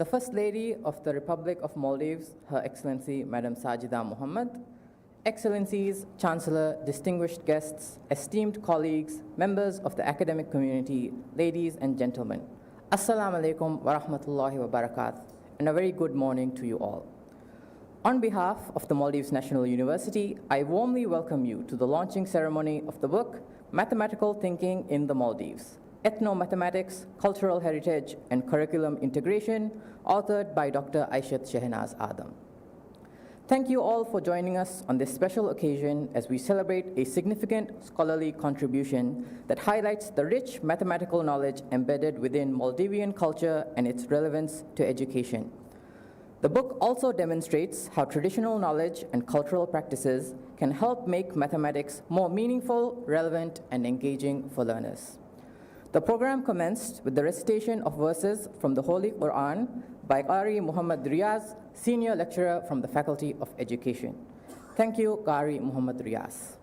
the First Lady of the Republic of Maldives, Her Excellency Madam Sajida Muhammad, Excellencies, Chancellor, distinguished guests, esteemed colleagues, members of the academic community, ladies and gentlemen, Assalamu alaikum wa rahmatullahi wa barakatuh, and a very good morning to you all. On behalf of the Maldives National University, I warmly welcome you to the launching ceremony of the book, Mathematical Thinking in the Maldives, Ethno-Mathematics, Cultural Heritage, and Curriculum Integration, authored by Dr. Aishat Shehnaz Adam. Thank you all for joining us on this special occasion as we celebrate a significant scholarly contribution that highlights the rich mathematical knowledge embedded within Maldivian culture and its relevance to education. The book also demonstrates how traditional knowledge and cultural practices can help make mathematics more meaningful, relevant, and engaging for learners. The program commenced with the recitation of verses from the Holy Quran by Qari Muhammad Riaz, Senior Lecturer from the Faculty of Education. Thank you, Qari Muhammad Riaz.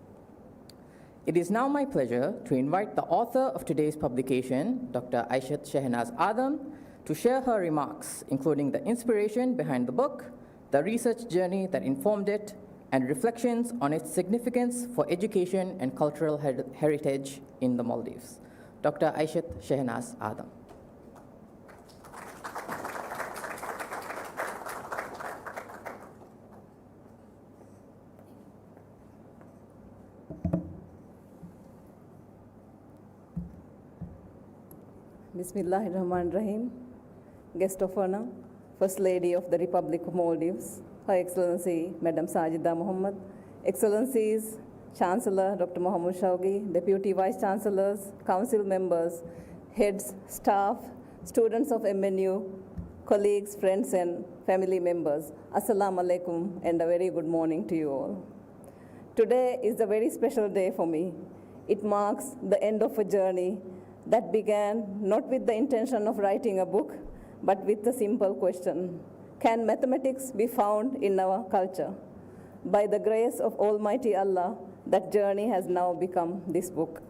It is now my pleasure to invite the author of today's publication, Dr. Aishat Shehnaz Adam, to share her remarks, including the inspiration behind the book, the research journey that informed it, and reflections on its significance for education and cultural heritage in the Maldives. Dr. Aishat Shehnaz Adam. Bismillahirrahmanirrahim. Guest of honor, First Lady of the Republic of Maldives, Her Excellency Madam Sajida Muhammad, Excellencies, Chancellor Dr. Muhammad Shaugi, Deputy Vice Chancellors, Council members, heads, staff, students of MNU, colleagues, friends, and family members, Assalamu alaikum, and a very good morning to you all. Today is a very special day for me. It marks the end of a journey that began not with the intention of writing a book, but with the simple question, can mathematics be found in our culture? By the grace of Almighty Allah, that journey has now become this book.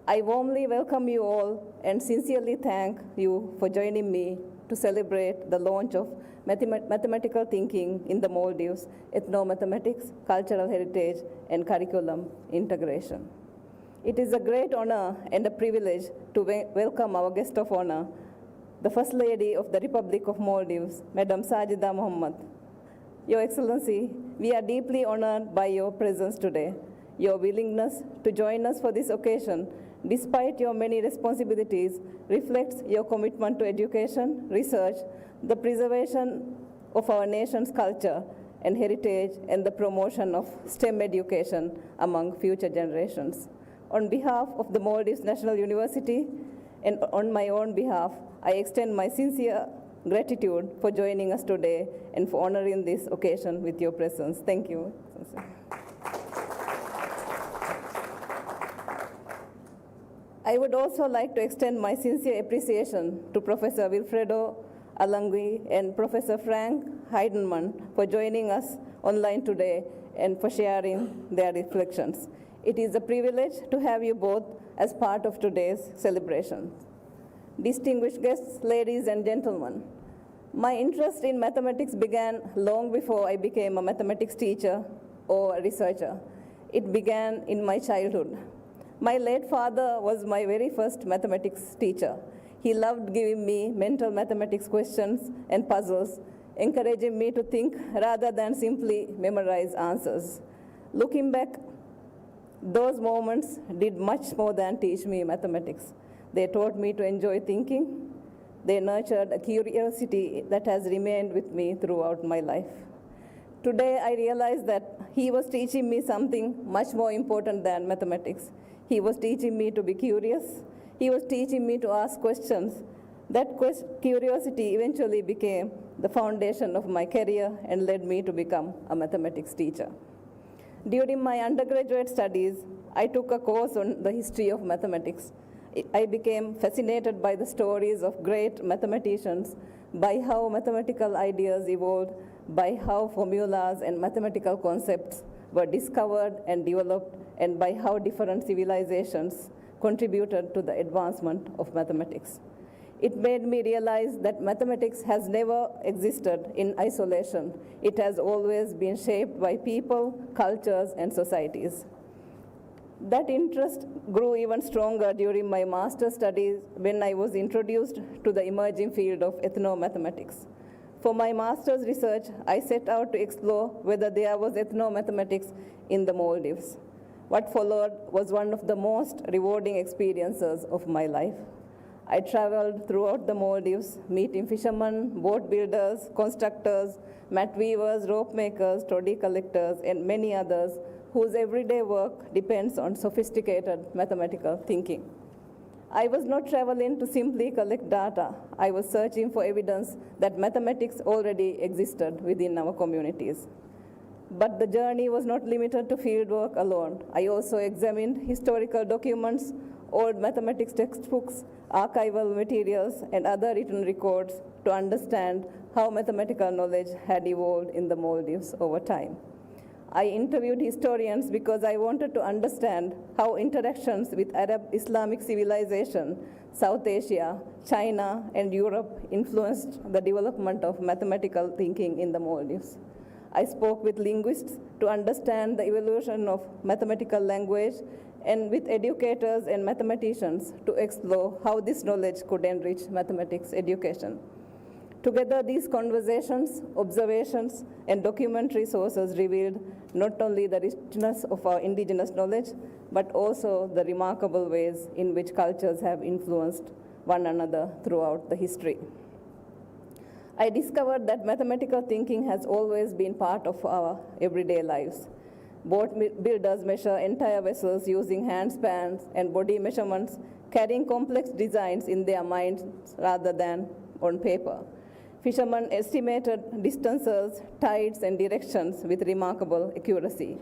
I warmly welcome you all and sincerely thank you for joining me to celebrate the launch of Mathematical Thinking in the Maldives, Ethno-Mathematics, Cultural Heritage, and Curriculum Integration. It is a great honor and a privilege to welcome our guest of honor, the First Lady of the Republic of Maldives, Madam Sajida Muhammad. Your Excellency, we are deeply honored by your presence today. Your willingness to join us for this occasion, despite your many responsibilities, reflects your commitment to education, research, the preservation of our nation's culture and heritage, and the promotion of STEM education among future generations. On behalf of the Maldives National University and on my own behalf, I extend my sincere gratitude for joining us today and for honoring this occasion with your presence. Thank you. I would also like to extend my sincere appreciation to Professor Wilfredo Alangui and Professor Frank Heidenmann for joining us online today and for sharing their reflections. It is a privilege to have you both as part of today's celebration. Distinguished guests, ladies and gentlemen, my interest in mathematics began long before I became a mathematics teacher or a researcher. It began in my childhood. My late father was my very first mathematics teacher. He loved giving me mental mathematics questions and puzzles, encouraging me to think rather than simply memorize answers. Looking back, those moments did much more than teach me mathematics. They taught me to enjoy thinking. They nurtured a curiosity that has remained with me throughout my life. Today, I realize that he was teaching me something much more important than mathematics. He was teaching me to be curious. He was teaching me to ask questions. That curiosity eventually became the foundation of my career and led me to become a mathematics teacher. During my undergraduate studies, I took a course on the history of mathematics. I became fascinated by the stories of great mathematicians, by how mathematical ideas evolved, by how formulas and mathematical concepts were discovered and developed, and by how different civilizations contributed to the advancement of mathematics. It made me realize that mathematics has never existed in isolation. It has always been shaped by people, cultures, and societies. That interest grew even stronger during my master's studies when I was introduced to the emerging field of ethnomathematics. For my master's research, I set out to explore whether there was ethnomathematics in the Maldives. What followed was one of the most rewarding experiences of my life. I traveled throughout the Maldives, meeting fishermen, boat builders, constructors, mat weavers, rope makers, toddy collectors, and many others whose everyday work depends on sophisticated mathematical thinking. I was not traveling to simply collect data. I was searching for evidence that mathematics already existed within our communities. But the journey was not limited to fieldwork alone. I also examined historical documents, old mathematics textbooks, archival materials, and other written records to understand how mathematical knowledge had evolved in the Maldives over time. I interviewed historians because I wanted to understand how interactions with Arab Islamic civilization, South Asia, China, and Europe influenced the development of mathematical thinking in the Maldives. I spoke with linguists to understand the evolution of mathematical language and with educators and mathematicians to explore how this knowledge could enrich mathematics education. Together, these conversations, observations, and documentary sources revealed not only the richness of our indigenous knowledge, but also the remarkable ways in which cultures have influenced one another throughout the history. I discovered that mathematical thinking has always been part of our everyday lives. Boat builders measure entire vessels using handspans and body measurements, carrying complex designs in their minds rather than on paper. Fishermen estimated distances, tides, and directions with remarkable accuracy.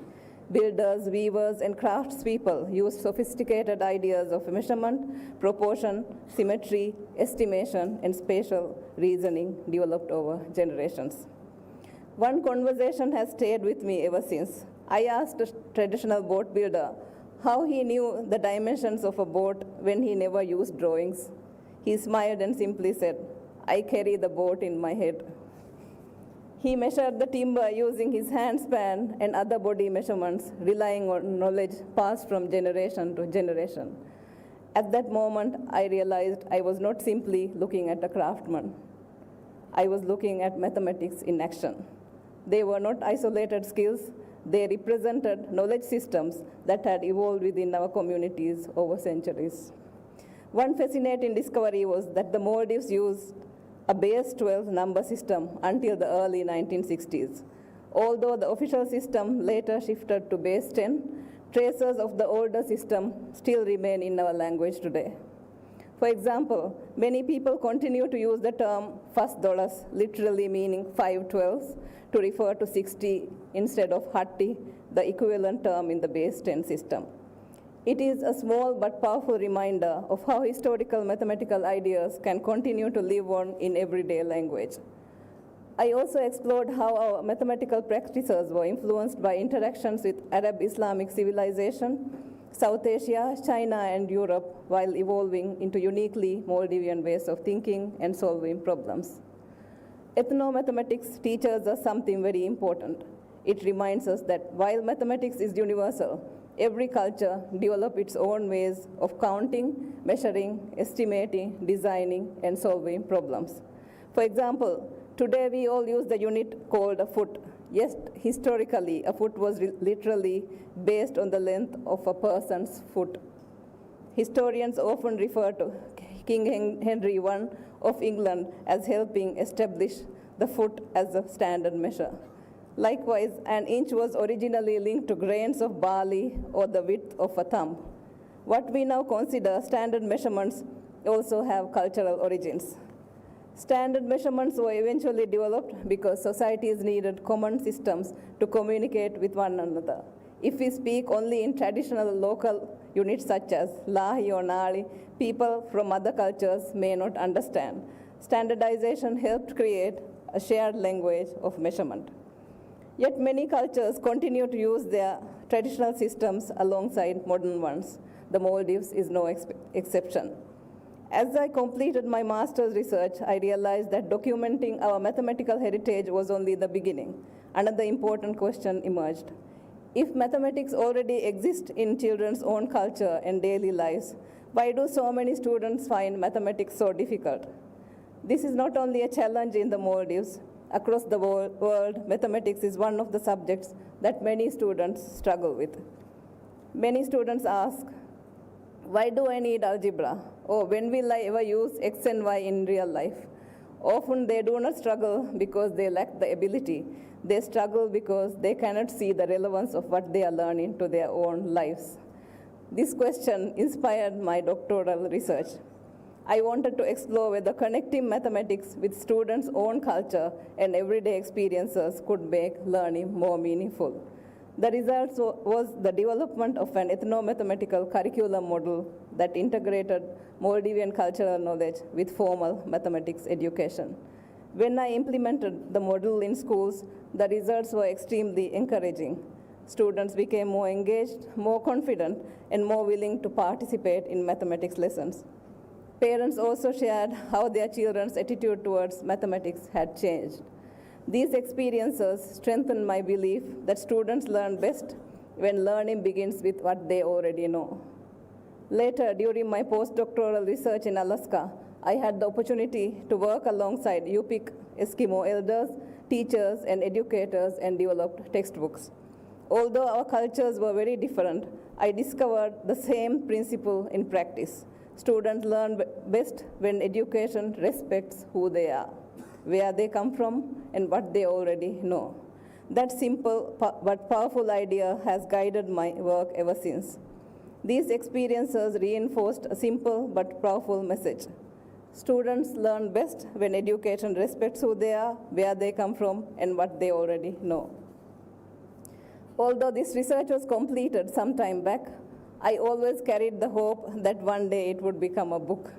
Builders, weavers, and craftspeople used sophisticated ideas of measurement, proportion, symmetry, estimation, and spatial reasoning developed over generations. One conversation has stayed with me ever since. I asked a traditional boat builder how he knew the dimensions of a boat when he never used drawings. He smiled and simply said, "I carry the boat in my head." He measured the timber using his handspan and other body measurements, relying on knowledge passed from generation to generation. At that moment, I realized I was not simply looking at a craftsman. I was looking at mathematics in action. They were not isolated skills. They represented knowledge systems that had evolved within our communities over centuries. One fascinating discovery was that the Maldives used a base 12 number system until the early 1960s. Although the official system later shifted to base 10, traces of the older system still remain in our language today. For example, many people continue to use the term $1, literally meaning 5/12, to refer to 60 instead of hatti, the equivalent term in the base 10 system. It is a small but powerful reminder of how historical mathematical ideas can continue to live on in everyday language. I also explored how our mathematical practices were influenced by interactions with Arab Islamic civilization, South Asia, China, and Europe, while evolving into uniquely Maldivian ways of thinking and solving problems. Ethnomathematics teaches us something very important. It reminds us that while mathematics is universal, every culture develops its own ways of counting, measuring, estimating, designing, and solving problems. For example, today we all use the unit called a foot. Yes, historically, a foot was literally based on the length of a person's foot. Historians often refer to King Henry I of England as helping establish the foot as a standard measure. Likewise, an inch was originally linked to grains of barley or the width of a thumb. What we now consider standard measurements also have cultural origins. Standard measurements were eventually developed because societies needed common systems to communicate with one another. If we speak only in traditional local units such as lahi or nali, people from other cultures may not understand. Standardization helped create a shared language of measurement. Yet many cultures continue to use their traditional systems alongside modern ones. The Maldives is no exception. As I completed my master's research, I realized that documenting our mathematical heritage was only the beginning. Another important question emerged. If mathematics already exist in children's own culture and daily lives, why do so many students find mathematics so difficult? This is not only a challenge in the Maldives. Across the world, mathematics is one of the subjects that many students struggle with. Many students ask, why do I need algebra? Or when will I ever use X and Y in real life? Often they do not struggle because they lack the ability. They struggle because they cannot see the relevance of what they are learning to their own lives. This question inspired my doctoral research. I wanted to explore whether connecting mathematics with students' own culture and everyday experiences could make learning more meaningful. The result was the development of an ethno-mathematical curriculum model that integrated Maldivian cultural knowledge with formal mathematics education. When I implemented the model in schools, the results were extremely encouraging. Students became more engaged, more confident, and more willing to participate in mathematics lessons. Parents also shared how their children's attitude towards mathematics had changed. These experiences strengthened my belief that students learn best when learning begins with what they already know. Later, during my postdoctoral research in Alaska, I had the opportunity to work alongside Yupik Eskimo elders, teachers, and educators and developed textbooks. Although our cultures were very different, I discovered the same principle in practice. Students learn best when education respects who they are, where they come from, and what they already know. That simple but powerful idea has guided my work ever since. These experiences reinforced a simple but powerful message. Students learn best when education respects who they are, where they come from, and what they already know. Although this research was completed some time back, I always carried the hope that one day it would become a book.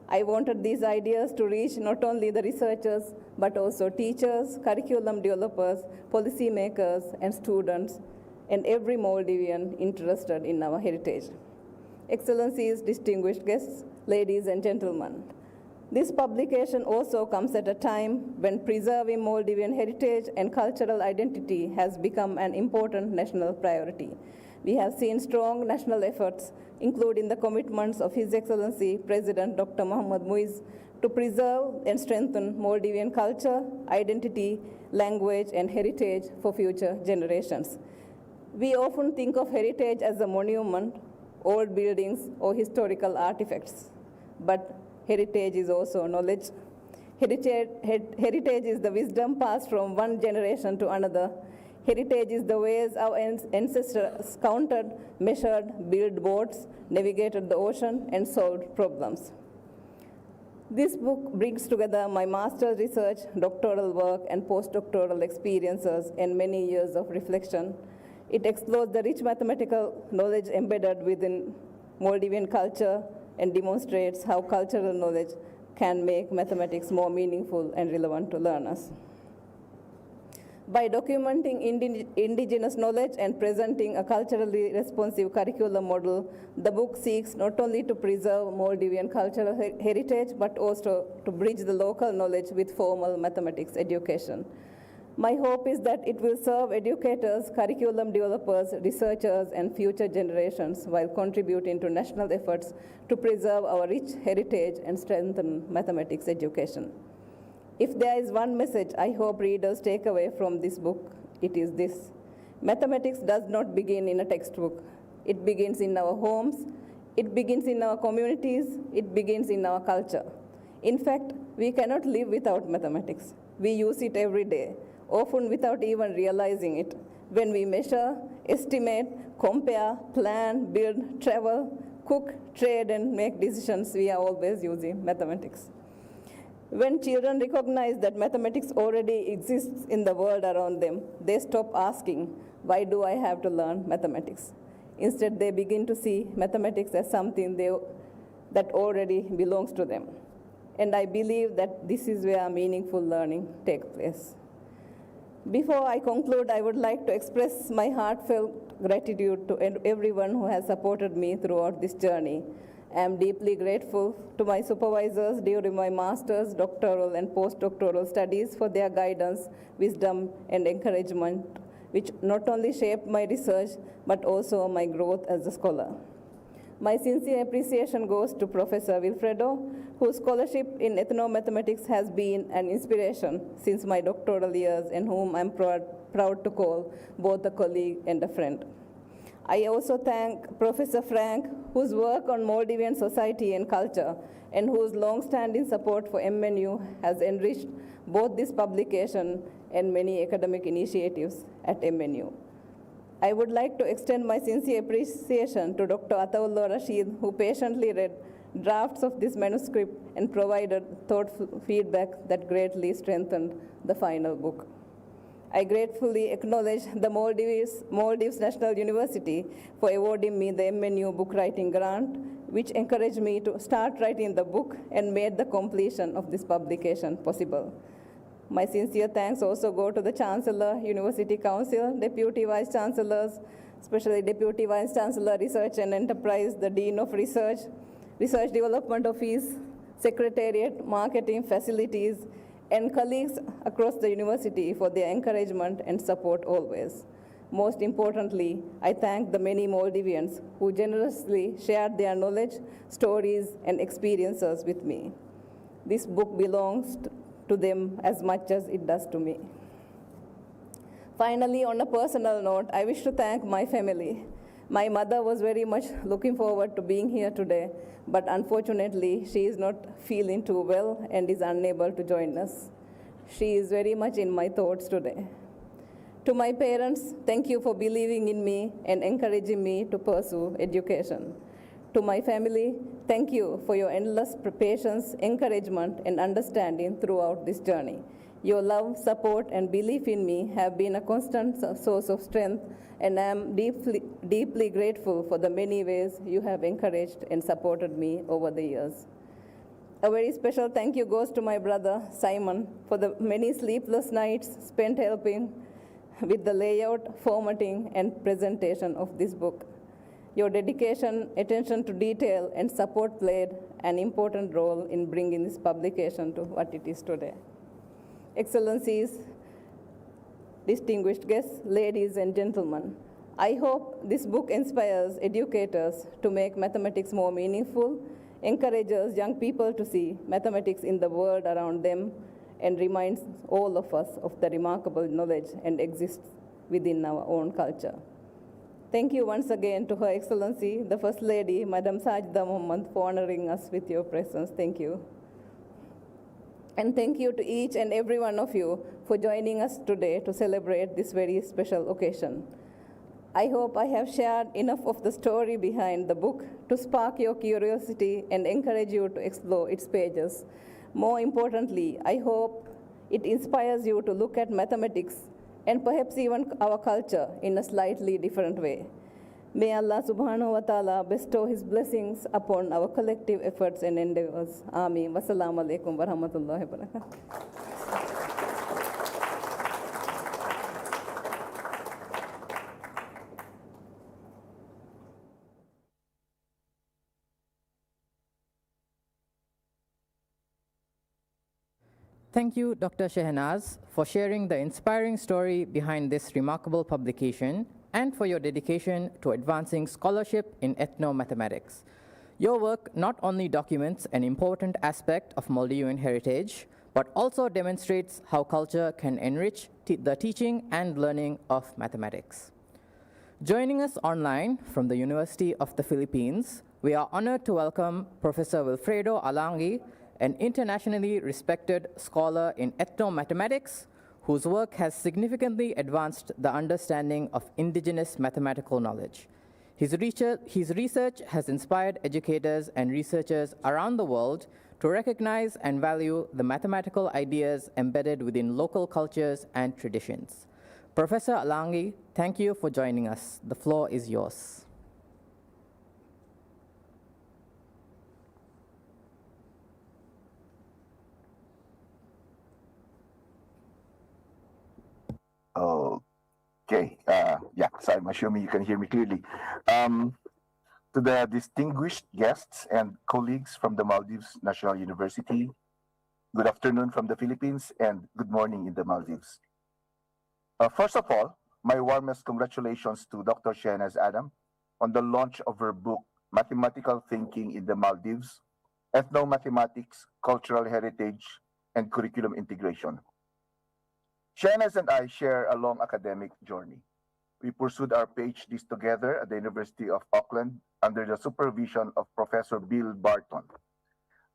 I wanted these ideas to reach not only the researchers, but also teachers, curriculum developers, policymakers, and students, and every Maldivian interested in our heritage. Excellencies, distinguished guests, ladies and gentlemen, this publication also comes at a time when preserving Maldivian heritage and cultural identity has become an important national priority. We have seen strong national efforts, including the commitments of His Excellency President Dr. Mohammad Muiz, to preserve and strengthen Maldivian culture, identity, language, and heritage for future generations. We often think of heritage as a monument, old buildings, or historical artifacts, but heritage is also knowledge. Heritage is the wisdom passed from one generation to another. Heritage is the ways our ancestors counted, measured, built boats, navigated the ocean, and solved problems. This book brings together my master's research, doctoral work, and postdoctoral experiences and many years of reflection. It explores the rich mathematical knowledge embedded within Maldivian culture and demonstrates how cultural knowledge can make mathematics more meaningful and relevant to learners. By documenting indigenous knowledge and presenting a culturally responsive curriculum model, the book seeks not only to preserve Maldivian cultural heritage, but also to bridge the local knowledge with formal mathematics education. My hope is that it will serve educators, curriculum developers, researchers, and future generations while contributing to national efforts to preserve our rich heritage and strengthen mathematics education. If there is one message I hope readers take away from this book, it is this. Mathematics does not begin in a textbook. It begins in our homes, it begins in our communities, it begins in our culture. In fact, we cannot live without mathematics. We use it every day, often without even realizing it. When we measure, estimate, compare, plan, build, travel, cook, trade, and make decisions, we are always using mathematics. When children recognize that mathematics already exists in the world around them, they stop asking, why do I have to learn mathematics? Instead, they begin to see mathematics as something that already belongs to them. And I believe that this is where meaningful learning takes place. Before I conclude, I would like to express my heartfelt gratitude to everyone who has supported me throughout this journey. I am deeply grateful to my supervisors during my master's, doctoral, and postdoctoral studies for their guidance, wisdom, and encouragement, which not only shaped my research but also my growth as a scholar. My sincere appreciation goes to Professor Wilfredo, whose scholarship in ethnomathematics has been an inspiration since my doctoral years and whom I'm proud to call both a colleague and a friend. I also thank Professor Frank, whose work on Maldivian society and culture and whose long-standing support for MNU has enriched both this publication and many academic initiatives at MNU. I would like to extend my sincere appreciation to Dr. Ataullah Rashid, who patiently read drafts of this manuscript and provided thoughtful feedback that greatly strengthened the final book. I gratefully acknowledge the Maldives National University for awarding me the MNU book writing grant, which encouraged me to start writing the book and made the completion of this publication possible. My sincere thanks also go to the Chancellor, University Council, Deputy Vice Chancellors, especially Deputy Vice Chancellor Research and Enterprise, the Dean of Research, Research Development Office, Secretariat, Marketing, Facilities, and colleagues across the university for their encouragement and support always. Most importantly, I thank the many Maldivians who generously shared their knowledge, stories, and experiences with me. This book belongs to them as much as it does to me. Finally, on a personal note, I wish to thank my family. My mother was very much looking forward to being here today, but unfortunately, she is not feeling too well and is unable to join us. She is very much in my thoughts today. To my parents, thank you for believing in me and encouraging me to pursue education. To my family, thank you for your endless patience, encouragement, and understanding throughout this journey. Your love, support, and belief in me have been a constant source of strength, and I am deeply grateful for the many ways you have encouraged and supported me over the years. A very special thank you goes to my brother, Simon, for the many sleepless nights spent helping with the layout, formatting, and presentation of this book. Your dedication, attention to detail, and support played an important role in bringing this publication to what it is today. Excellencies, distinguished guests, ladies and gentlemen, I hope this book inspires educators to make mathematics more meaningful, encourages young people to see mathematics in the world around them, and reminds all of us of the remarkable knowledge and exists within our own culture. Thank you once again to Her Excellency, the First Lady, Madam Sajida Muhammad, for honoring us with your presence. Thank you. And thank you to each and every one of you for joining us today to celebrate this very special occasion. I hope I have shared enough of the story behind the book to spark your curiosity and encourage you to explore its pages. More importantly, I hope it inspires you to look at mathematics and perhaps even our culture in a slightly different way. May Allah subhanahu wa ta'ala bestow His blessings upon our collective efforts and endeavors. Ameen. Wassalamu alaikum wa rahmatullahi wa barakatuh. Thank you, Dr. Shehnaz, for sharing the inspiring story behind this remarkable publication and for your dedication to advancing scholarship in ethnomathematics. Your work not only documents an important aspect of Maldivian heritage, but also demonstrates how culture can enrich the teaching and learning of mathematics. Joining us online from the University of the Philippines, we are honored to welcome Professor Wilfredo Alangi, an internationally respected scholar in ethnomathematics, whose work has significantly advanced the understanding of indigenous mathematical knowledge. His research has inspired educators and researchers around the world to recognize and value the mathematical ideas embedded within local cultures and traditions. Professor Alangi, thank you for joining us. The floor is yours. Okay. Yeah, so I'm assuming you can hear me clearly. To the distinguished guests and colleagues from the Maldives National University, good afternoon from the Philippines and good morning in the Maldives. First of all, my warmest congratulations to Dr. Shehnaz Adam on the launch of her book, Mathematical Thinking in the Maldives, Ethnomathematics, Cultural Heritage, and Curriculum Integration. Shehnaz and I share a long academic journey. We pursued our PhDs together at the University of Auckland under the supervision of Professor Bill Barton.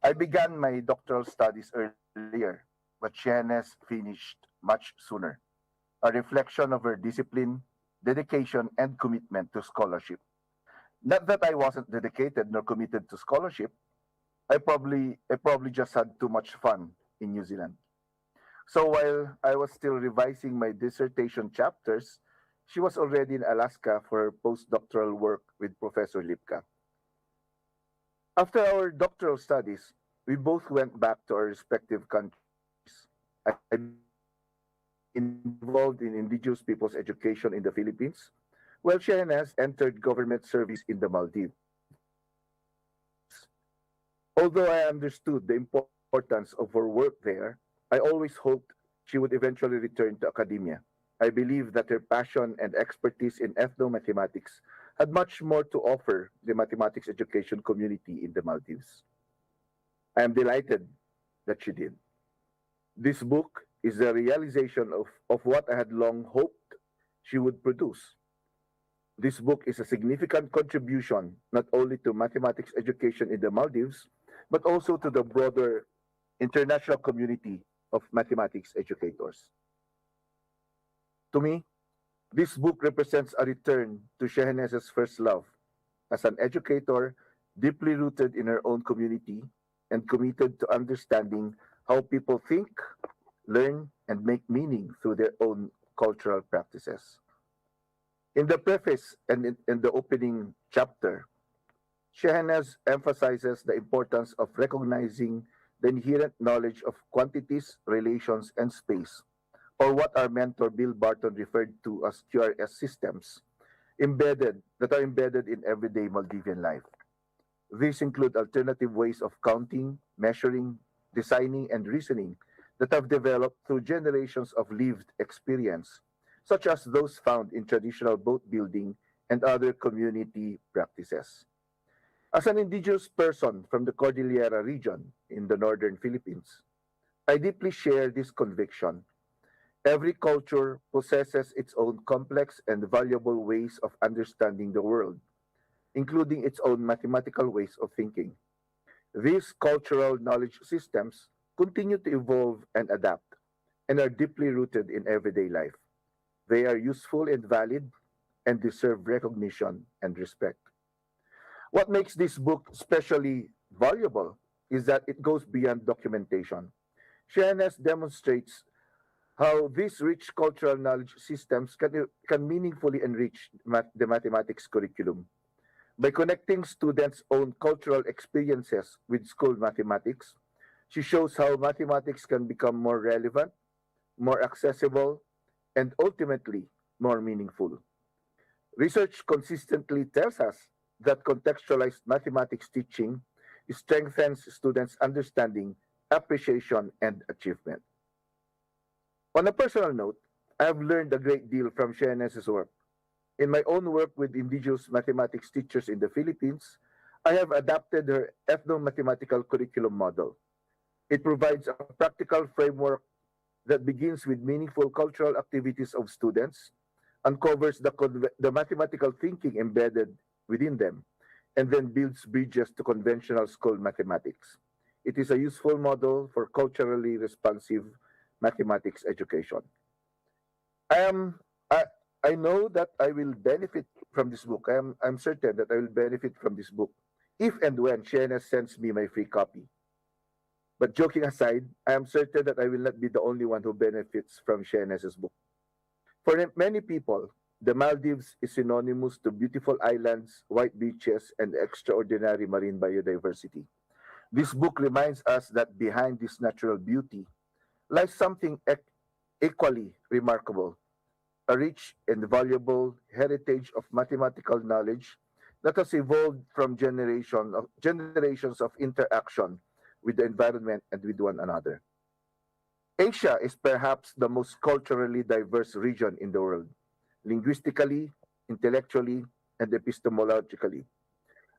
I began my doctoral studies earlier, but Shehnaz finished much sooner, a reflection of her discipline, dedication, and commitment to scholarship. Not that I wasn't dedicated nor committed to scholarship, I probably just had too much fun in New Zealand. So while I was still revising my dissertation chapters, she was already in Alaska for her postdoctoral work with Professor Lipka. After our doctoral studies, we both went back to our respective countries. I became involved in indigenous people's education in the Philippines, while Shehnaz entered government service in the Maldives. Although I understood the importance of her work there, I always hoped she would eventually return to academia. I believe that her passion and expertise in ethnomathematics had much more to offer the mathematics education community in the Maldives. I am delighted that she did. This book is the realization of what I had long hoped she would produce. This book is a significant contribution not only to mathematics education in the Maldives, but also to the broader international community of mathematics educators. To me, this book represents a return to Shehnaz's first love as an educator deeply rooted in her own community and committed to understanding how people think, learn, and make meaning through their own cultural practices. In the preface and in the opening chapter, Shehnaz emphasizes the importance of recognizing the inherent knowledge of quantities, relations, and space, or what our mentor Bill Barton referred to as QRS systems, that are embedded in everyday Maldivian life. These include alternative ways of counting, measuring, designing, and reasoning that have developed through generations of lived experience, such as those found in traditional boat building and other community practices. As an indigenous person from the Cordillera region in the northern Philippines, I deeply share this conviction. Every culture possesses its own complex and valuable ways of understanding the world, including its own mathematical ways of thinking. These cultural knowledge systems continue to evolve and adapt and are deeply rooted in everyday life. They are useful and valid and deserve recognition and respect. What makes this book especially valuable is that it goes beyond documentation. Shehnaz demonstrates how these rich cultural knowledge systems can meaningfully enrich the mathematics curriculum. By connecting students' own cultural experiences with school mathematics, she shows how mathematics can become more relevant, more accessible, and ultimately more meaningful. Research consistently tells us that contextualized mathematics teaching strengthens students' understanding, appreciation, and achievement. On a personal note, I have learned a great deal from Shehnaz's work. In my own work with indigenous mathematics teachers in the Philippines, I have adapted her ethno-mathematical curriculum model. It provides a practical framework that begins with meaningful cultural activities of students, uncovers the mathematical thinking embedded within them, and then builds bridges to conventional school mathematics. It is a useful model for culturally responsive mathematics education. I am I, I know that I will benefit from this book. I'm certain that I will benefit from this book if and when Shena sends me my free copy. But joking aside, I am certain that I will not be the only one who benefits from Shena's book. For many people, the Maldives is synonymous to beautiful islands, white beaches, and extraordinary marine biodiversity. This book reminds us that behind this natural beauty lies something equally remarkable, a rich and valuable heritage of mathematical knowledge that has evolved from generations of interaction with the environment and with one another. Asia is perhaps the most culturally diverse region in the world, linguistically, intellectually, and epistemologically.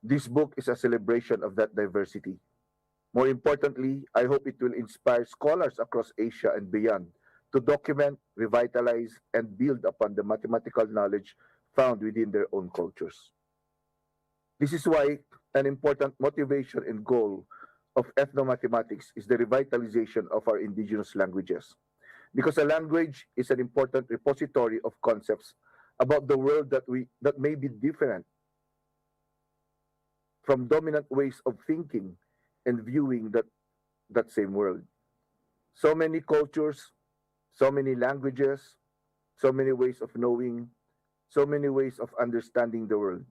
This book is a celebration of that diversity. More importantly, I hope it will inspire scholars across Asia and beyond to document, revitalize, and build upon the mathematical knowledge found within their own cultures. This is why an important motivation and goal of ethnomathematics is the revitalization of our indigenous languages. Because a language is an important repository of concepts about the world that may be different from dominant ways of thinking and viewing that same world. So many cultures, so many languages, so many ways of knowing, so many ways of understanding the world,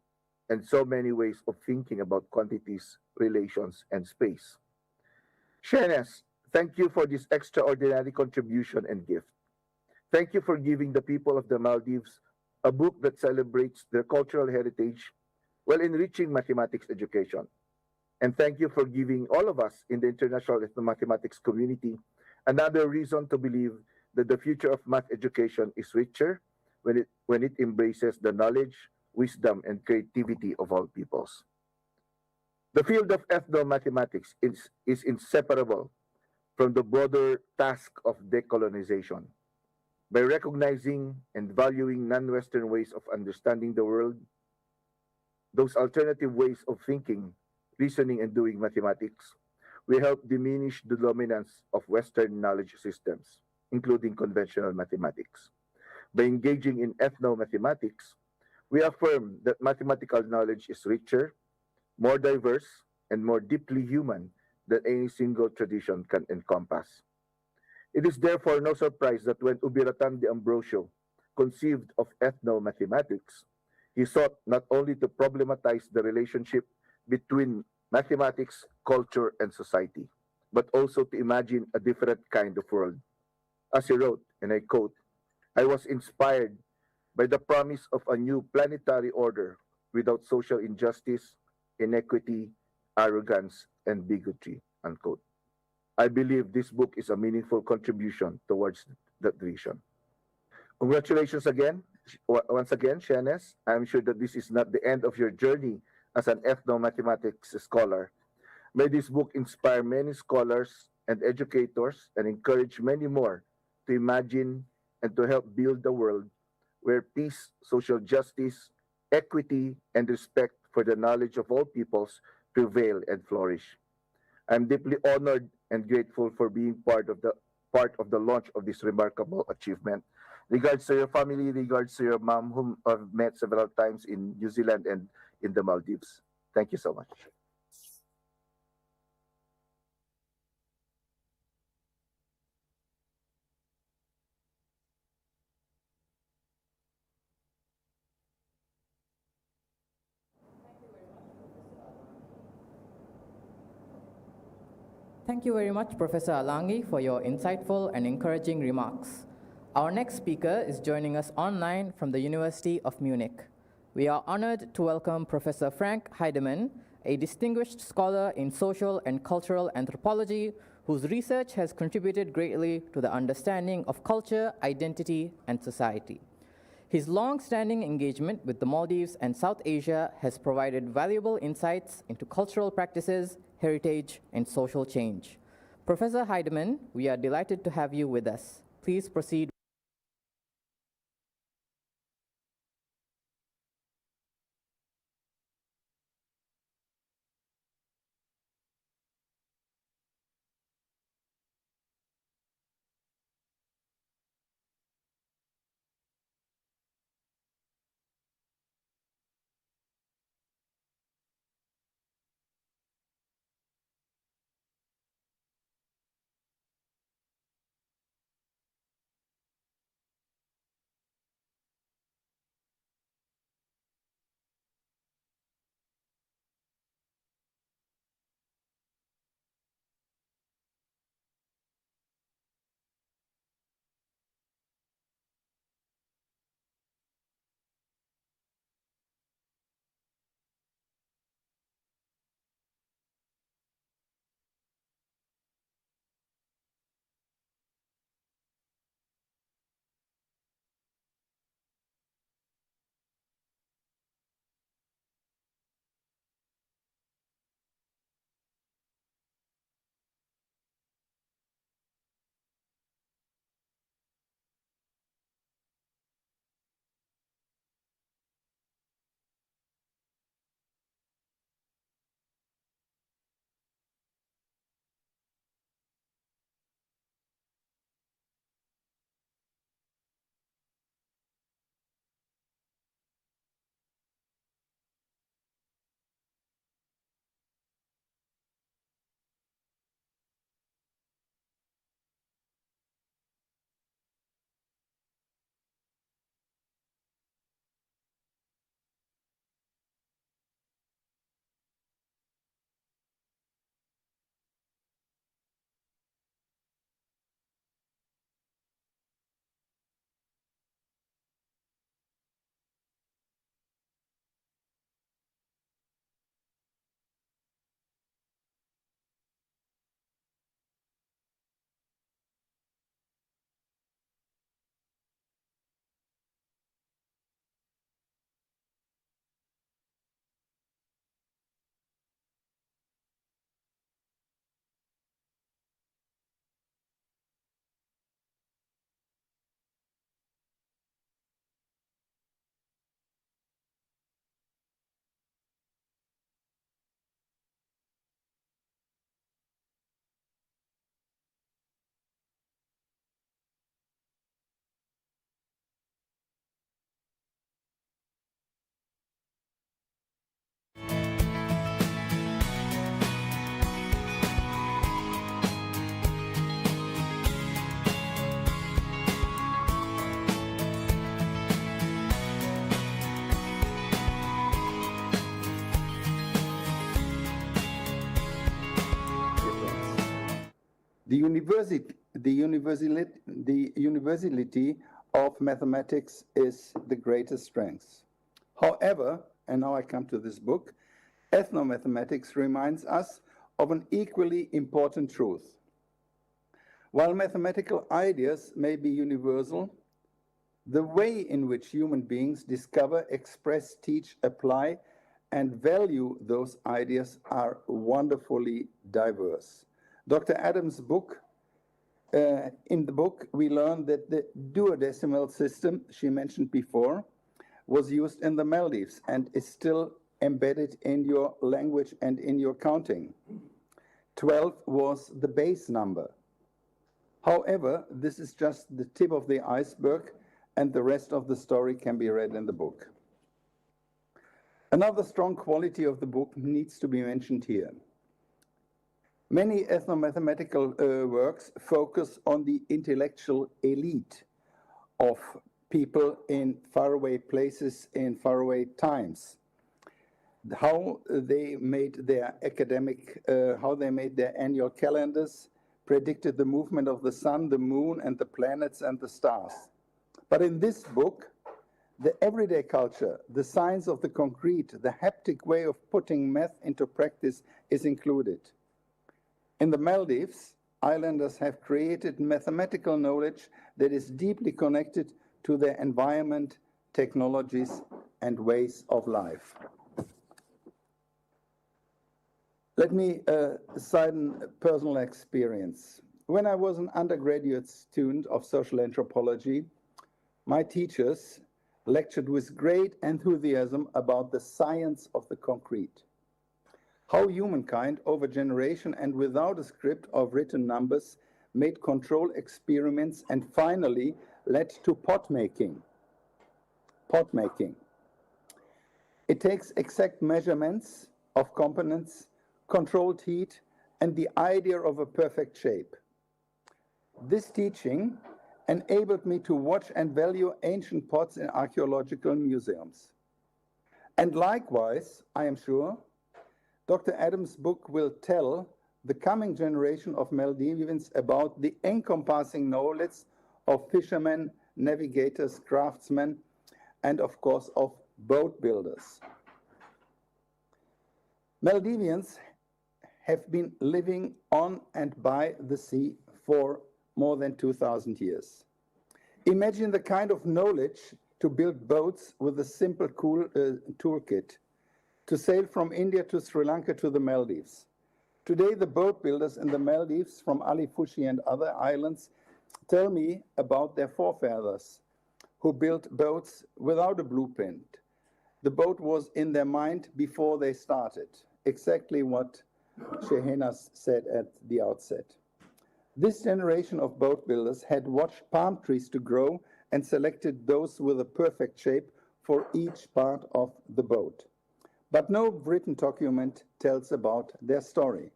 and so many ways of thinking about quantities, relations, and space. Shenes, thank you for this extraordinary contribution and gift. Thank you for giving the people of the Maldives a book that celebrates their cultural heritage while enriching mathematics education. And thank you for giving all of us in the international mathematics community another reason to believe that the future of math education is richer when it embraces the knowledge, wisdom, and creativity of all peoples. The field of ethnomathematics is inseparable from the broader task of decolonization. By recognizing and valuing non Western ways of understanding the world, those alternative ways of thinking, reasoning, and doing mathematics, we help diminish the dominance of Western knowledge systems, including conventional mathematics. By engaging in ethnomathematics, we affirm that mathematical knowledge is richer, more diverse, and more deeply human than any single tradition can encompass. It is therefore no surprise that when Ubiratan de Ambrosio conceived of ethnomathematics, he sought not only to problematize the relationship between mathematics, culture, and society, but also to imagine a different kind of world. As he wrote, and I quote, I was inspired by the promise of a new planetary order without social injustice, inequity, arrogance, and bigotry, unquote. I believe this book is a meaningful contribution towards that vision. Congratulations again, once again, Shenes. I'm sure that this is not the end of your journey as an ethnomathematics scholar. May this book inspire many scholars and educators and encourage many more to imagine and to help build a world where peace, social justice, equity, and respect for the knowledge of all peoples prevail and flourish. I'm deeply honored and grateful for being part of the launch of this remarkable achievement. Regards to your family, regards to your mom, whom I've met several times in New Zealand and in the Maldives. Thank you so much. Thank you very much, Professor Alangi, for your insightful and encouraging remarks. Our next speaker is joining us online from the University of Munich. We are honored to welcome Professor Frank Heidemann, a distinguished scholar in social and cultural anthropology whose research has contributed greatly to the understanding of culture, identity, and society. His long-standing engagement with the Maldives and South Asia has provided valuable insights into cultural practices, heritage, and social change. Professor Heidemann, we are delighted to have you with us. Please proceed. The universality of mathematics is the greatest strength. However, and now I come to this book, ethnomathematics reminds us of an equally important truth. While mathematical ideas may be universal, the way in which human beings discover, express, teach, apply, and value those ideas are wonderfully diverse. Dr. Adams' book, in the book, we learn that the duodecimal system she mentioned before was used in the Maldives and is still embedded in your language and in your counting. 12 was the base number. However, this is just the tip of the iceberg, and the rest of the story can be read in the book. Another strong quality of the book needs to be mentioned here. Many ethnomathematical works focus on the intellectual elite of people in faraway places, in faraway times. How they made their how they made their annual calendars, predicted the movement of the sun, the moon, and the planets and the stars. But in this book, the everyday culture, the science of the concrete, the haptic way of putting math into practice is included. In the Maldives, islanders have created mathematical knowledge that is deeply connected to their environment, technologies, and ways of life. Let me cite a personal experience. When I was an undergraduate student of social anthropology, my teachers lectured with great enthusiasm about the science of the concrete. How humankind, over generation and without a script of written numbers, made control experiments and finally led to pot making. Pot making. It takes exact measurements of components, controlled heat, and the idea of a perfect shape. This teaching enabled me to watch and value ancient pots in archaeological museums. And likewise, I am sure, Dr. Adams' book will tell the coming generation of Maldivians about the encompassing knowledge of fishermen, navigators, craftsmen, and of course of boat builders. Maldivians have been living on and by the sea for more than 2,000 years. Imagine the kind of knowledge to build boats with a simple toolkit, to sail from India to Sri Lanka to the Maldives. Today, the boat builders in the Maldives, from Ali Fushi and other islands, tell me about their forefathers who built boats without a blueprint. The boat was in their mind before they started, exactly what Shehenas said at the outset. This generation of boat builders had watched palm trees to grow and selected those with a perfect shape for each part of the boat. But no written document tells about their story.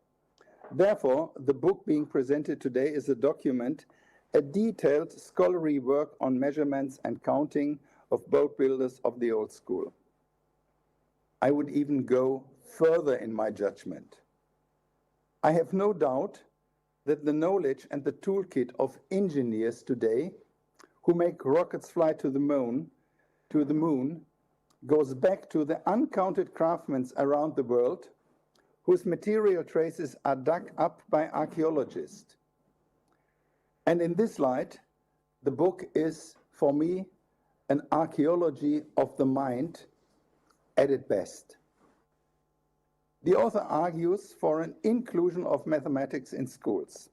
Therefore, the book being presented today is a document, a detailed scholarly work on measurements and counting of boat builders of the old school. I would even go further in my judgment. I have no doubt that the knowledge and the toolkit of engineers today who make rockets fly to the moon, goes back to the uncounted craftsmen around the world whose material traces are dug up by archaeologists. And in this light, the book is, for me, an archaeology of the mind at its best. The author argues for an inclusion of mathematics in schools.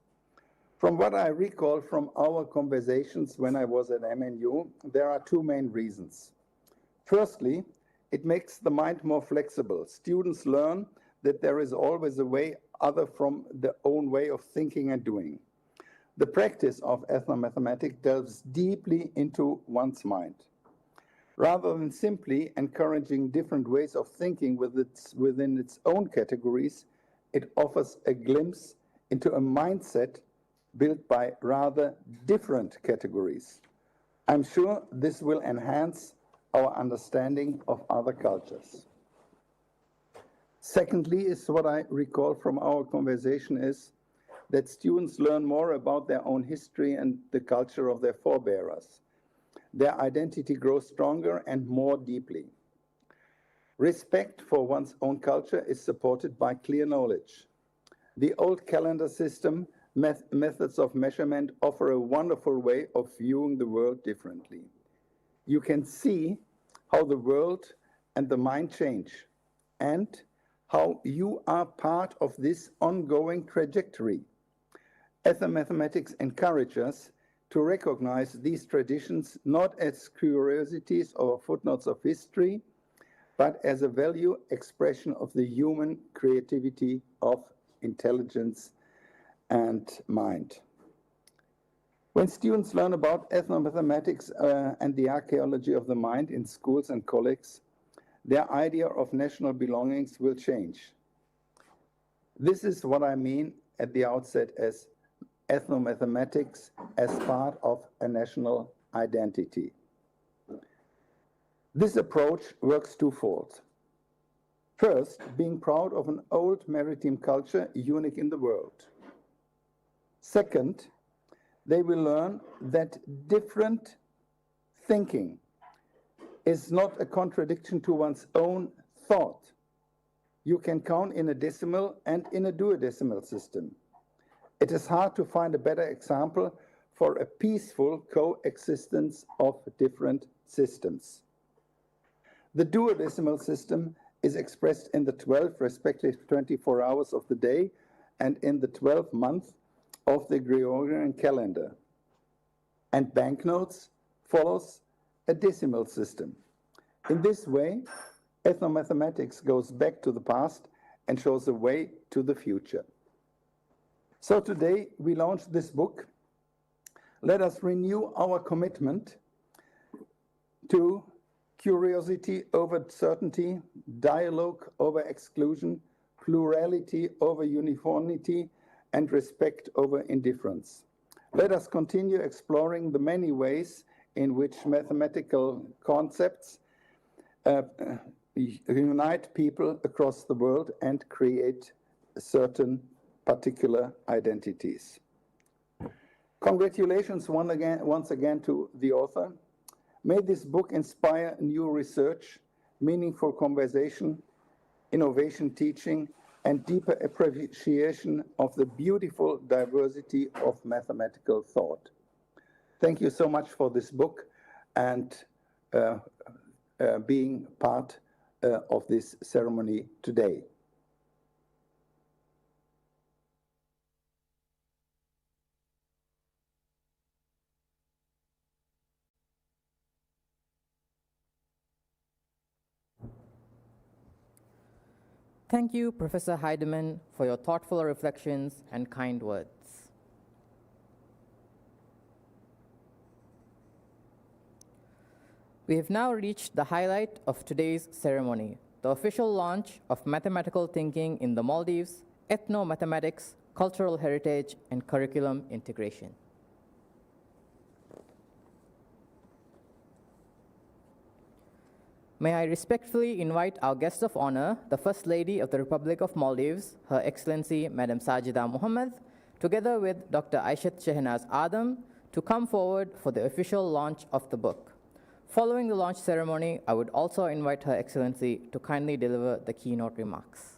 From what I recall from our conversations when I was at MNU, there are two main reasons. Firstly, it makes the mind more flexible. Students learn that there is always a way other from their own way of thinking and doing. The practice of ethnomathematics delves deeply into one's mind. Rather than simply encouraging different ways of thinking within its own categories, it offers a glimpse into a mindset built by rather different categories. I'm sure this will enhance our understanding of other cultures. Secondly, is what I recall from our conversation is that students learn more about their own history and the culture of their forebearers. Their identity grows stronger and more deeply. Respect for one's own culture is supported by clear knowledge. The old calendar system, methods of measurement offer a wonderful way of viewing the world differently. You can see how the world and the mind change, and how you are part of this ongoing trajectory. Ethnomathematics encourages us to recognize these traditions not as curiosities or footnotes of history, but as a value expression of the human creativity of intelligence and mind. When students learn about ethnomathematics and the archaeology of the mind in schools and colleges, their idea of national belongings will change. This is what I mean at the outset as ethnomathematics as part of a national identity. This approach works twofold. First, being proud of an old maritime culture unique in the world. Second, they will learn that different thinking is not a contradiction to one's own thought. You can count in a decimal and in a duodecimal system. It is hard to find a better example for a peaceful coexistence of different systems. The duodecimal system is expressed in the 12, respectively 24 hours of the day and in the 12 months of the Gregorian calendar. And banknotes follows a decimal system. In this way, ethnomathematics goes back to the past and shows a way to the future. So today we launched this book. Let us renew our commitment to curiosity over certainty, dialogue over exclusion, plurality over uniformity, and respect over indifference. Let us continue exploring the many ways in which mathematical concepts unite people across the world and create certain particular identities. Congratulations once again to the author. May this book inspire new research, meaningful conversation, innovation teaching, and deeper appreciation of the beautiful diversity of mathematical thought. Thank you so much for this book and being part of this ceremony today. Thank you, Professor Heidemann, for your thoughtful reflections and kind words. We have now reached the highlight of today's ceremony, the official launch of mathematical thinking in the Maldives, ethnomathematics, cultural heritage, and curriculum integration. May I respectfully invite our guest of honor, the First Lady of the Republic of Maldives, Her Excellency Madam Sajida Muhammad, together with Dr. Aishat Shehnaz Adam, to come forward for the official launch of the book. Following the launch ceremony, I would also invite Her Excellency to kindly deliver the keynote remarks.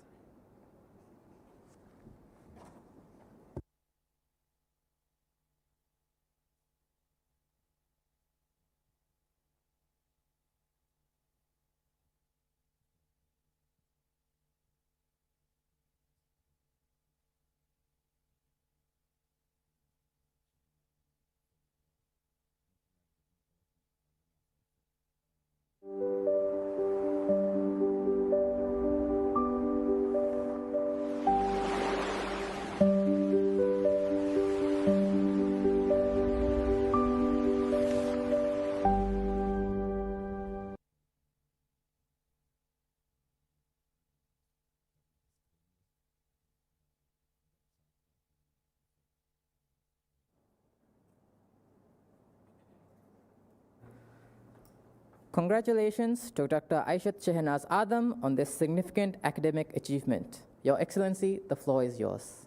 Congratulations to Dr. Aishat Shehnaz Adam on this significant academic achievement. Your Excellency, the floor is yours.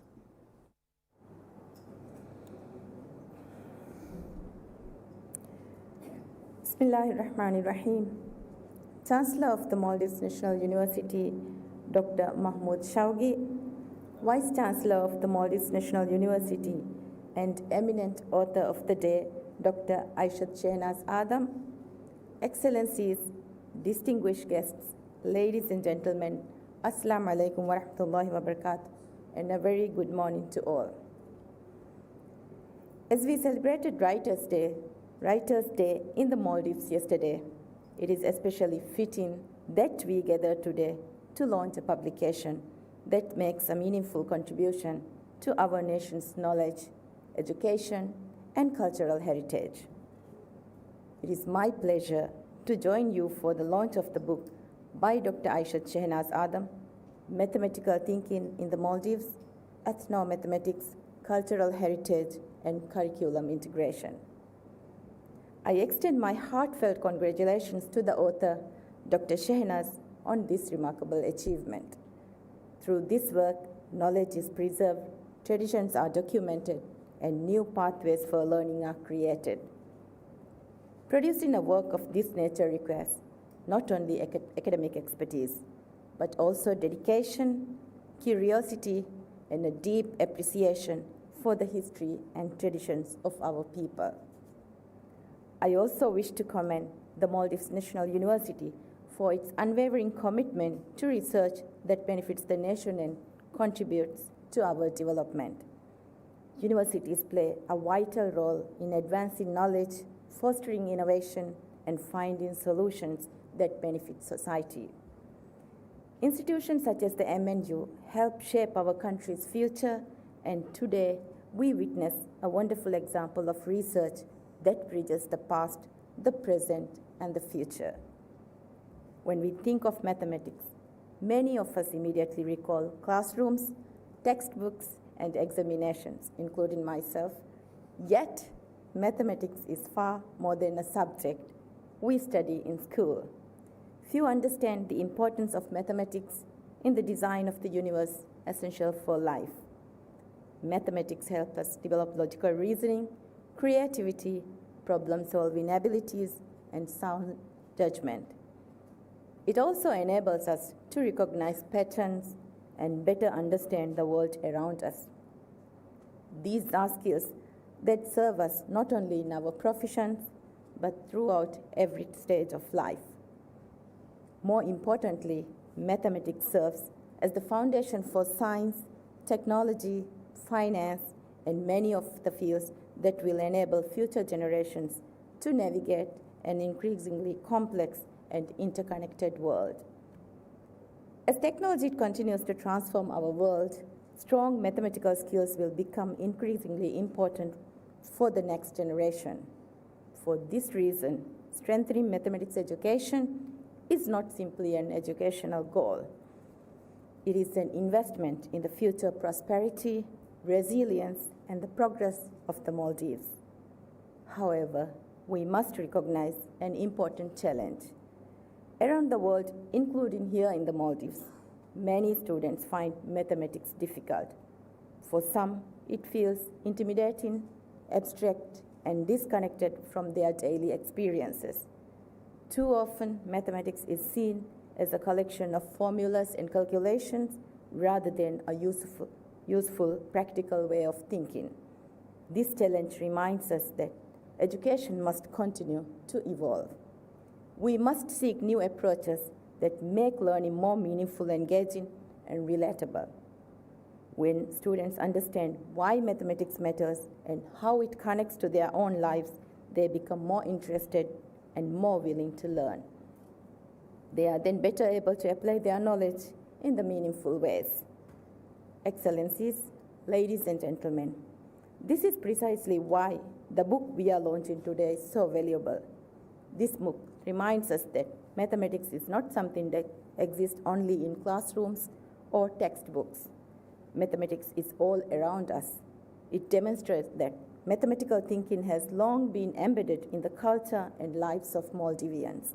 Bismillahirrahmanirrahim. Chancellor of the Maldives National University, Dr. Mahmoud Shawgi, Vice Chancellor of the Maldives National University and eminent author of the day, Dr. Aishat Shehnaz Adam, Excellencies, distinguished guests, ladies and gentlemen, Assalamu alaikum wa rahmatullahi wa barakatuh, and a very good morning to all. As we celebrated Writers' Day in the Maldives yesterday, it is especially fitting that we gather today to launch a publication that makes a meaningful contribution to our nation's knowledge, education, and cultural heritage. It is my pleasure to join you for the launch of the book by Dr. Aishat Shehnaz Adam, Mathematical Thinking in the Maldives, Ethno-Mathematics, Cultural Heritage, and Curriculum Integration. I extend my heartfelt congratulations to the author, Dr. Shehnaz, on this remarkable achievement. Through this work, knowledge is preserved, traditions are documented, and new pathways for learning are created. Producing a work of this nature requires not only academic expertise, but also dedication, curiosity, and a deep appreciation for the history and traditions of our people. I also wish to commend the Maldives National University for its unwavering commitment to research that benefits the nation and contributes to our development. Universities play a vital role in advancing knowledge, fostering innovation, and finding solutions that benefit society. Institutions such as the MNU help shape our country's future, and today we witness a wonderful example of research that bridges the past, the present, and the future. When we think of mathematics, many of us immediately recall classrooms, textbooks, and examinations, including myself. Yet, mathematics is far more than a subject we study in school. Few understand the importance of mathematics in the design of the universe essential for life. Mathematics help us develop logical reasoning, creativity, problem-solving abilities, and sound judgment. It also enables us to recognize patterns and better understand the world around us. These are skills that serve us not only in our professions, but throughout every stage of life. More importantly, mathematics serves as the foundation for science, technology, finance, and many of the fields that will enable future generations to navigate an increasingly complex and interconnected world. As technology continues to transform our world, strong mathematical skills will become increasingly important for the next generation. For this reason, strengthening mathematics education is not simply an educational goal. It is an investment in the future prosperity, resilience, and the progress of the Maldives. However, we must recognize an important challenge. Around the world, including here in the Maldives, many students find mathematics difficult. For some, it feels intimidating, abstract, and disconnected from their daily experiences. Too often, mathematics is seen as a collection of formulas and calculations rather than a useful, practical way of thinking. This challenge reminds us that education must continue to evolve. We must seek new approaches that make learning more meaningful, engaging, and relatable. When students understand why mathematics matters and how it connects to their own lives, they become more interested and more willing to learn. They are then better able to apply their knowledge in the meaningful ways. Excellencies, ladies and gentlemen, this is precisely why the book we are launching today is so valuable. This book reminds us that mathematics is not something that exists only in classrooms or textbooks. Mathematics is all around us. It demonstrates that mathematical thinking has long been embedded in the culture and lives of Maldivians.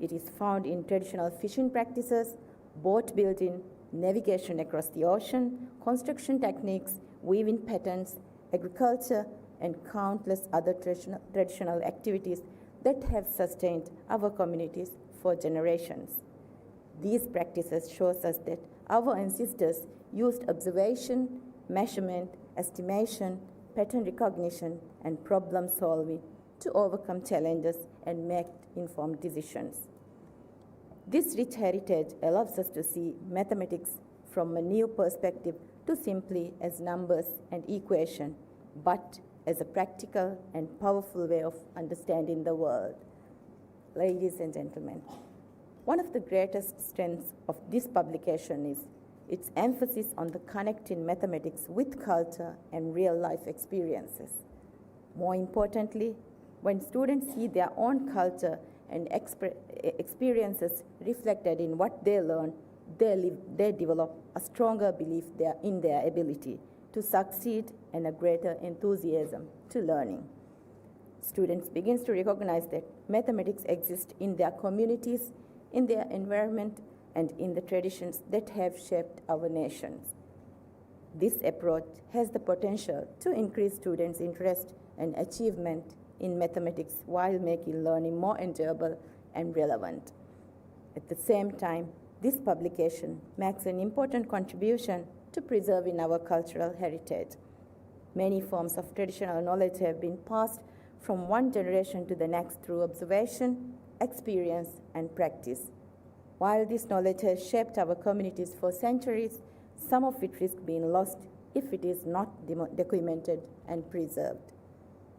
It is found in traditional fishing practices, boat building, navigation across the ocean, construction techniques, weaving patterns, agriculture, and countless other traditional activities that have sustained our communities for generations. These practices shows us that our ancestors used observation, measurement, estimation, pattern recognition, and problem solving to overcome challenges and make informed decisions. This rich heritage allows us to see mathematics from a new perspective, to simply as numbers and equation, but as a practical and powerful way of understanding the world. Ladies and gentlemen, one of the greatest strengths of this publication is its emphasis on the connecting mathematics with culture and real-life experiences. More importantly, when students see their own culture and experiences reflected in what they learn, they develop a stronger belief in their ability to succeed and a greater enthusiasm to learning. Students begin to recognize that mathematics exists in their communities, in their environment, and in the traditions that have shaped our nations. This approach has the potential to increase students' interest and achievement in mathematics while making learning more enjoyable and relevant. At the same time, this publication makes an important contribution to preserving our cultural heritage. Many forms of traditional knowledge have been passed from one generation to the next through observation, experience, and practice. While this knowledge has shaped our communities for centuries, some of it risks being lost if it is not documented and preserved.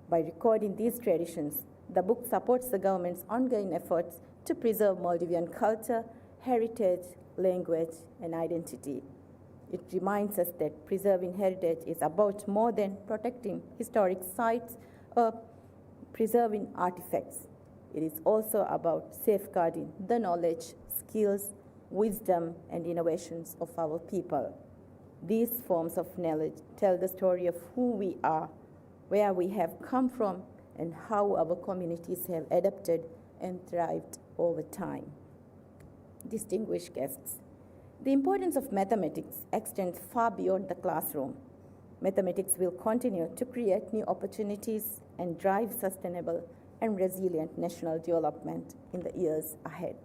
By recording these traditions, the book supports the government's ongoing efforts to preserve Maldivian culture, heritage, language, and identity. It reminds us that preserving heritage is about more than protecting historic sites or preserving artifacts. It is also about safeguarding the knowledge, skills, wisdom, and innovations of our people. These forms of knowledge tell the story of who we are, where we have come from, and how our communities have adapted and thrived over time. Distinguished guests, the importance of mathematics extends far beyond the classroom. Mathematics will continue to create new opportunities and drive sustainable and resilient national development in the years ahead.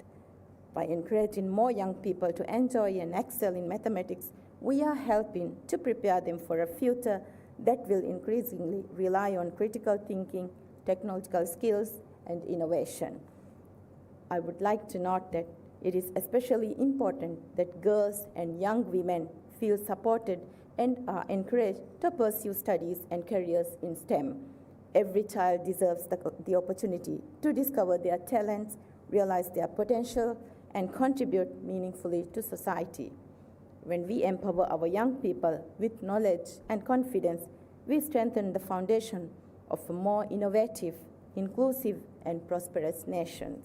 By encouraging more young people to enjoy and excel in mathematics, we are helping to prepare them for a future that will increasingly rely on critical thinking, technological skills, and innovation. I would like to note that it is especially important that girls and young women feel supported and are encouraged to pursue studies and careers in STEM. Every child deserves the opportunity to discover their talents, realize their potential, and contribute meaningfully to society. When we empower our young people with knowledge and confidence, we strengthen the foundation of a more innovative, inclusive, and prosperous nation.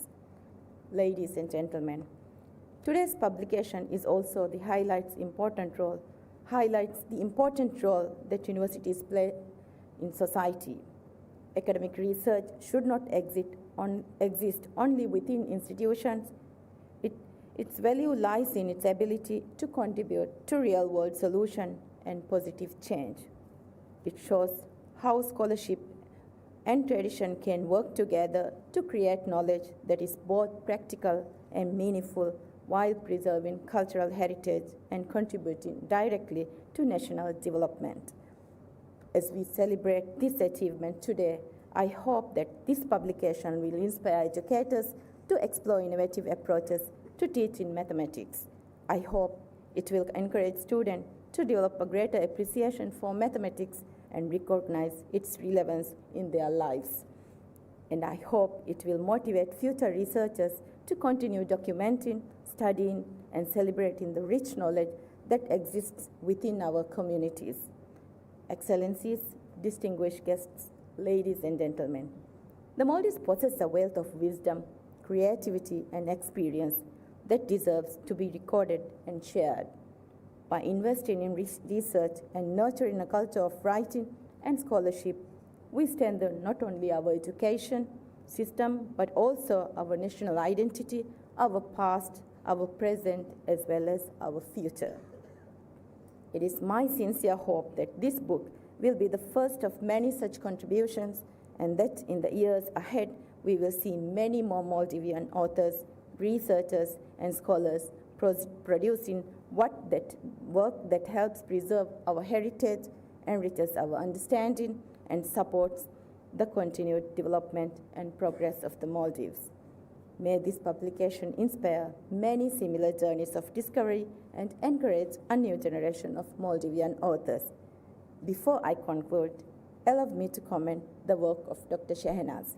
Ladies and gentlemen, today's publication is also highlights the important role that universities play in society. Academic research should not exist only within institutions. Its value lies in its ability to contribute to real-world solutions and positive change. It shows how scholarship and tradition can work together to create knowledge that is both practical and meaningful while preserving cultural heritage and contributing directly to national development. As we celebrate this achievement today, I hope that this publication will inspire educators to explore innovative approaches to teaching mathematics. I hope it will encourage students to develop a greater appreciation for mathematics and recognize its relevance in their lives. And I hope it will motivate future researchers to continue documenting, studying, and celebrating the rich knowledge that exists within our communities. Excellencies, distinguished guests, ladies and gentlemen, the Maldives possess a wealth of wisdom, creativity, and experience that deserves to be recorded and shared. By investing in research and nurturing a culture of writing and scholarship, we strengthen not only our education system, but also our national identity, our past, our present, as well as our future. It is my sincere hope that this book will be the first of many such contributions, and that in the years ahead, we will see many more Maldivian authors, researchers, and scholars producing work that helps preserve our heritage, enriches our understanding, and supports the continued development and progress of the Maldives. May this publication inspire many similar journeys of discovery and encourage a new generation of Maldivian authors. Before I conclude, allow me to comment the work of Dr. Shehnaz.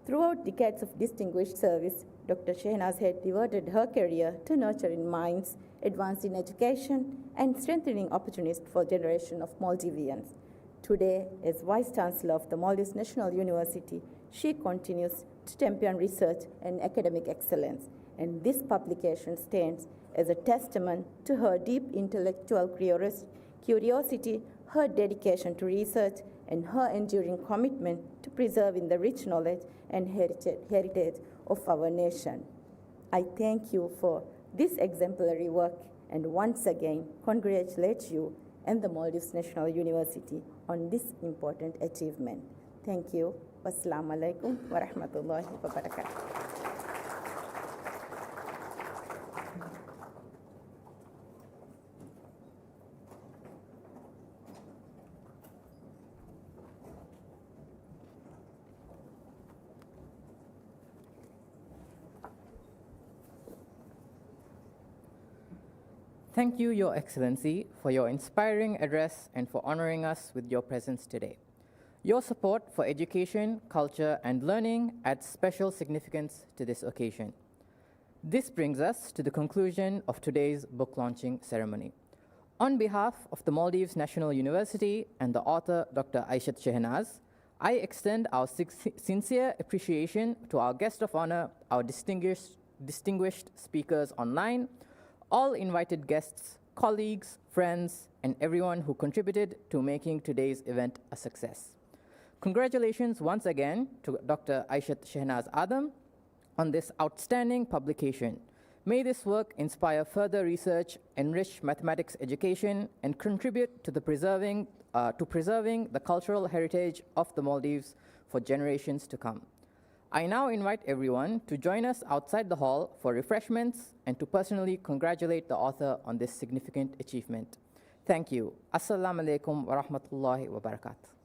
Throughout decades of distinguished service, Dr. Shehnaz had devoted her career to nurturing minds, advancing education, and strengthening opportunities for generation of Maldivians. Today, as Vice Chancellor of the Maldives National University, she continues to champion research and academic excellence, and this publication stands as a testament to her deep intellectual curiosity, her dedication to research, and her enduring commitment to preserving the rich knowledge and heritage of our nation. I thank you for this exemplary work and once again congratulate you and the Maldives National University on this important achievement. Thank you. Wassalamu alaikum wa rahmatullahi wa barakatuh. Thank you, Your Excellency, for your inspiring address and for honoring us with your presence today. Your support for education, culture, and learning adds special significance to this occasion. This brings us to the conclusion of today's book launching ceremony. On behalf of the Maldives National University and the author, Dr. Aishat Shehnaz, I extend our sincere appreciation to our guest of honor, our distinguished speakers online, all invited guests, colleagues, friends, and everyone who contributed to making today's event a success. Congratulations once again to Dr. Aishat Shehnaz Adam on this outstanding publication. May this work inspire further research, enrich mathematics education, and contribute to preserving the cultural heritage of the Maldives for generations to come. I now invite everyone to join us outside the hall for refreshments and to personally congratulate the author on this significant achievement. Thank you. Assalamu alaikum wa rahmatullahi wa barakatuh.